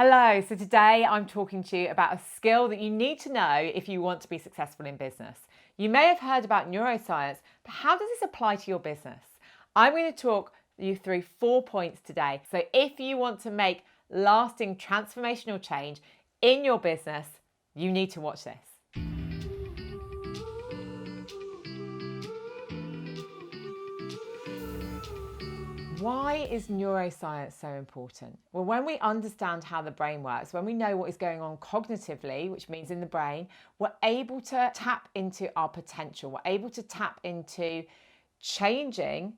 Hello, so today I'm talking to you about a skill that you need to know if you want to be successful in business. You may have heard about neuroscience, but how does this apply to your business? I'm going to talk you through 4 points today. So if you want to make lasting transformational change in your business, you need to watch this. Why is neuroscience so important? Well, when we understand how the brain works, when we know what is going on cognitively, which means in the brain, we're able to tap into our potential. We're able to tap into changing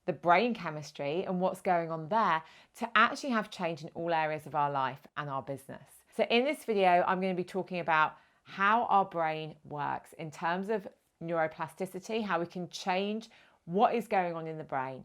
the brain chemistry and what's going on there to actually have change in all areas of our life and our business. So in this video, I'm going to be talking about how our brain works in terms of neuroplasticity, how we can change what is going on in the brain,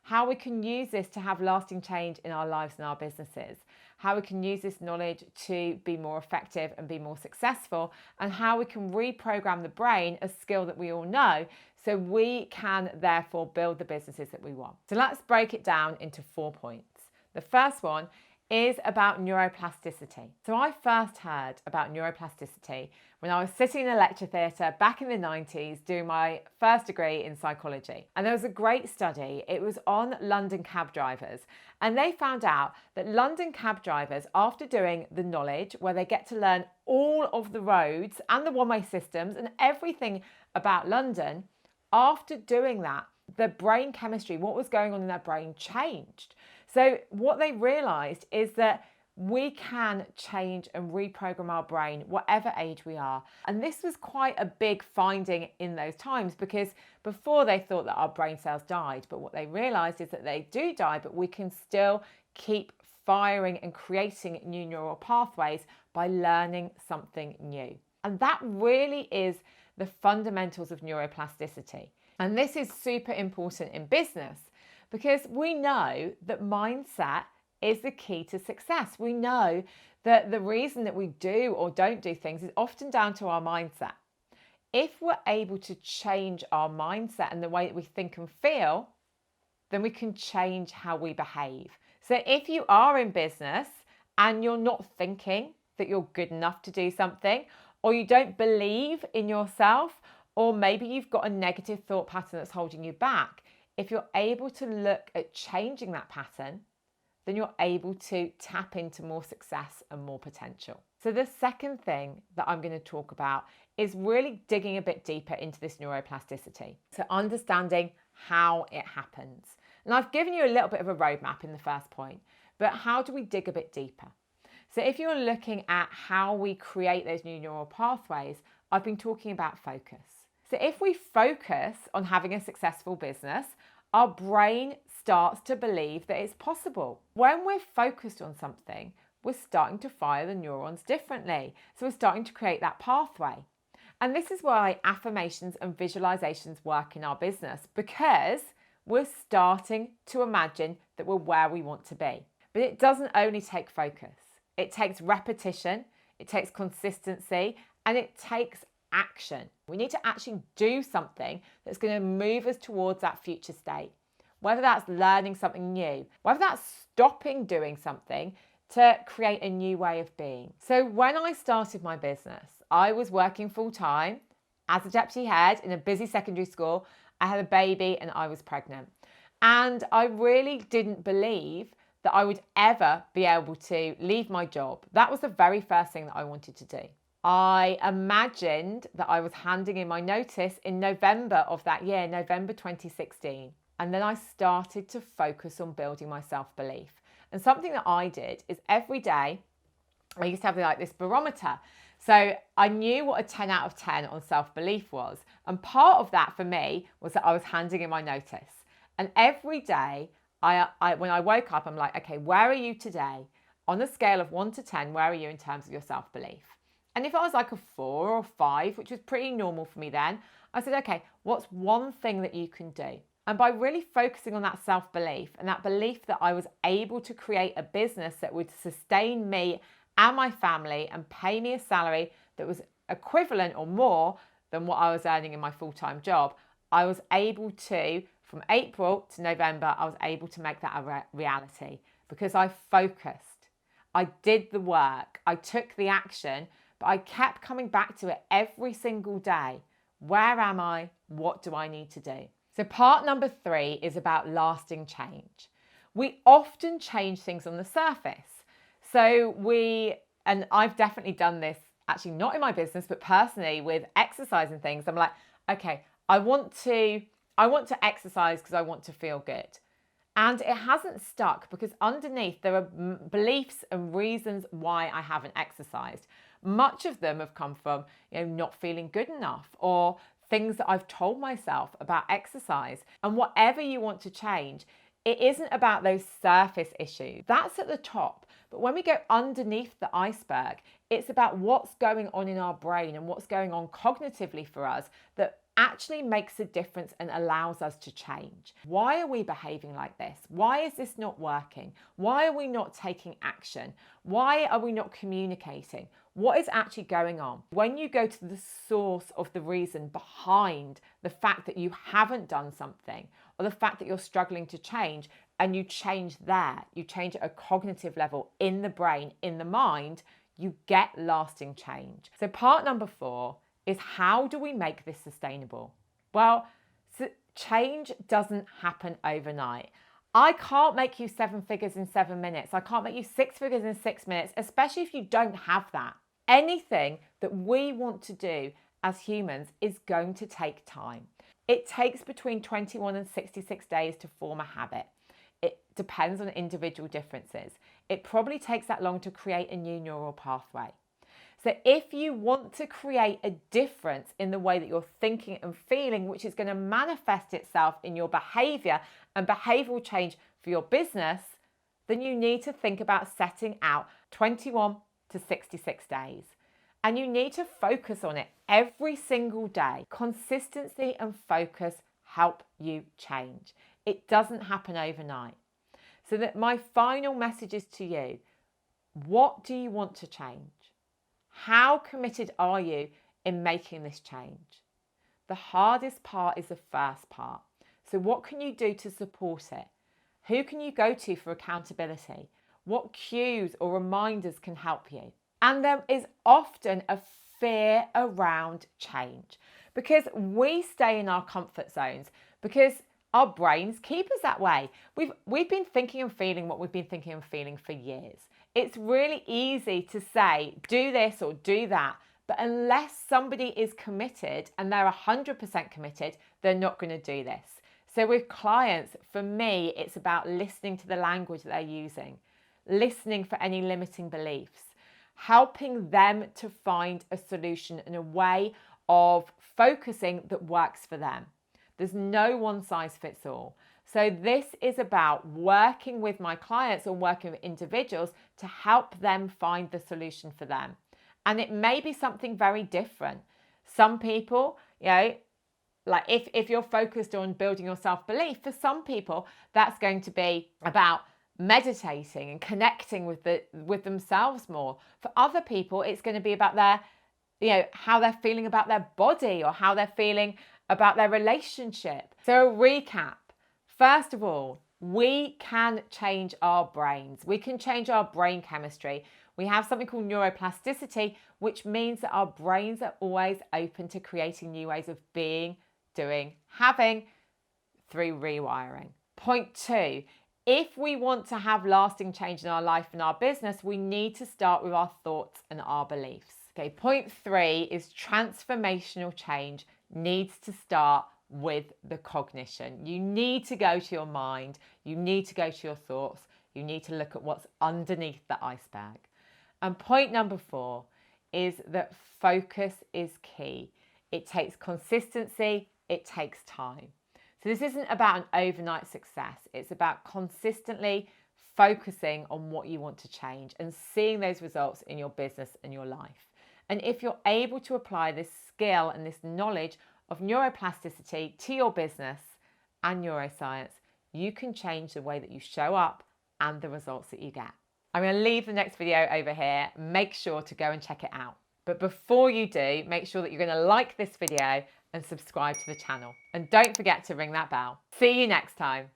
how we can use this to have lasting change in our lives and our businesses, how we can use this knowledge to be more effective and be more successful, and how we can reprogram the brain, a skill that we all know, so we can therefore build the businesses that we want. So let's break it down into 4 points. The first one is about neuroplasticity. So I first heard about neuroplasticity when I was sitting in a lecture theatre back in the 90s doing my first degree in psychology. And there was a great study. It was on London cab drivers. And they found out that London cab drivers, after doing the knowledge, where they get to learn all of the roads and the one-way systems and everything about London, after doing that, the brain chemistry, what was going on in their brain, changed. So what they realised is that we can change and reprogram our brain whatever age we are. And this was quite a big finding in those times, because before they thought that our brain cells died, but what they realised is that they do die, but we can still keep firing and creating new neural pathways by learning something new. And that really is the fundamentals of neuroplasticity. And this is super important in business because we know that mindset is the key to success. We know that the reason that we do or don't do things is often down to our mindset. If we're able to change our mindset and the way that we think and feel, then we can change how we behave. So if you are in business and you're not thinking that you're good enough to do something, or you don't believe in yourself, or maybe you've got a negative thought pattern that's holding you back, if you're able to look at changing that pattern, then you're able to tap into more success and more potential. So the second thing that I'm going to talk about is really digging a bit deeper into this neuroplasticity. So understanding how it happens. And I've given you a little bit of a roadmap in the first point, but how do we dig a bit deeper? So if you're looking at how we create those new neural pathways, I've been talking about focus. So if we focus on having a successful business, our brain starts to believe that it's possible. When we're focused on something, we're starting to fire the neurons differently. So we're starting to create that pathway. And this is why affirmations and visualizations work in our business, because we're starting to imagine that we're where we want to be. But it doesn't only take focus. It takes repetition, it takes consistency, and it takes action. We need to actually do something that's going to move us towards that future state. Whether that's learning something new, whether that's stopping doing something to create a new way of being. So when I started my business, I was working full time as a deputy head in a busy secondary school. I had a baby and I was pregnant. And I really didn't believe that I would ever be able to leave my job. That was the very first thing that I wanted to do. I imagined that I was handing in my notice in November of that year, November 2016. And then I started to focus on building my self-belief. And something that I did is every day, I used to have like this barometer. So I knew what a 10 out of 10 on self-belief was. And part of that for me was that I was handing in my notice. And every day, when I woke up, I'm like, okay, where are you today? On a scale of 1 to 10, where are you in terms of your self-belief? And if I was like a 4 or 5, which was pretty normal for me then, I said, okay, what's one thing that you can do? And by really focusing on that self-belief and that belief that I was able to create a business that would sustain me and my family and pay me a salary that was equivalent or more than what I was earning in my full-time job, I was able to, from April to November, I was able to make that a reality because I focused. I did the work, I took the action, but I kept coming back to it every single day. Where am I? What do I need to do? So part number 3 is about lasting change. We often change things on the surface. So and I've definitely done this, actually not in my business, but personally with exercise and things. I'm like, okay, I want to exercise because I want to feel good. And it hasn't stuck because underneath there are beliefs and reasons why I haven't exercised. Much of them have come from, not feeling good enough or things that I've told myself about exercise. And whatever you want to change, it isn't about those surface issues. That's at the top. But when we go underneath the iceberg, it's about what's going on in our brain and what's going on cognitively for us that actually makes a difference and allows us to change. Why are we behaving like this? Why is this not working? Why are we not taking action? Why are we not communicating? What is actually going on? When you go to the source of the reason behind the fact that you haven't done something or the fact that you're struggling to change, and you change there, you change at a cognitive level in the brain, in the mind, you get lasting change. So part number 4 is, how do we make this sustainable? Well, change doesn't happen overnight. I can't make you 7 figures in 7 minutes. I can't make you 6 figures in 6 minutes, especially if you don't have that. Anything that we want to do as humans is going to take time. It takes between 21 and 66 days to form a habit. It depends on individual differences. It probably takes that long to create a new neural pathway. So if you want to create a difference in the way that you're thinking and feeling, which is going to manifest itself in your behavior and behavioral change for your business, then you need to think about setting out 21 to 66 days. And you need to focus on it every single day. Consistency and focus help you change. It doesn't happen overnight. So that my final message is to you, what do you want to change? How committed are you in making this change? The hardest part is the first part. So what can you do to support it? Who can you go to for accountability? What cues or reminders can help you? And there is often a fear around change because we stay in our comfort zones because our brains keep us that way. We've been thinking and feeling what we've been thinking and feeling for years. It's really easy to say, do this or do that. But unless somebody is committed and they're 100% committed, they're not going to do this. So with clients, for me, it's about listening to the language they're using, listening for any limiting beliefs, helping them to find a solution and a way of focusing that works for them. There's no one size fits all. So this is about working with my clients or working with individuals to help them find the solution for them. And it may be something very different. Some people, like if you're focused on building your self-belief, for some people, that's going to be about meditating and connecting with themselves more. For other people, it's going to be about how they're feeling about their body or how they're feeling about their relationship. So a recap. First of all, we can change our brains. We can change our brain chemistry. We have something called neuroplasticity, which means that our brains are always open to creating new ways of being, doing, having through rewiring. Point 2, if we want to have lasting change in our life and our business, we need to start with our thoughts and our beliefs. Okay, point 3 is transformational change needs to start with the cognition. You need to go to your mind, you need to go to your thoughts, you need to look at what's underneath the iceberg. And point number 4 is that focus is key. It takes consistency, it takes time. So this isn't about an overnight success, it's about consistently focusing on what you want to change and seeing those results in your business and your life. And if you're able to apply this skill and this knowledge of neuroplasticity to your business and neuroscience, you can change the way that you show up and the results that you get. I'm going to leave the next video over here. Make sure to go and check it out. But before you do, make sure that you're going to like this video and subscribe to the channel. And don't forget to ring that bell. See you next time.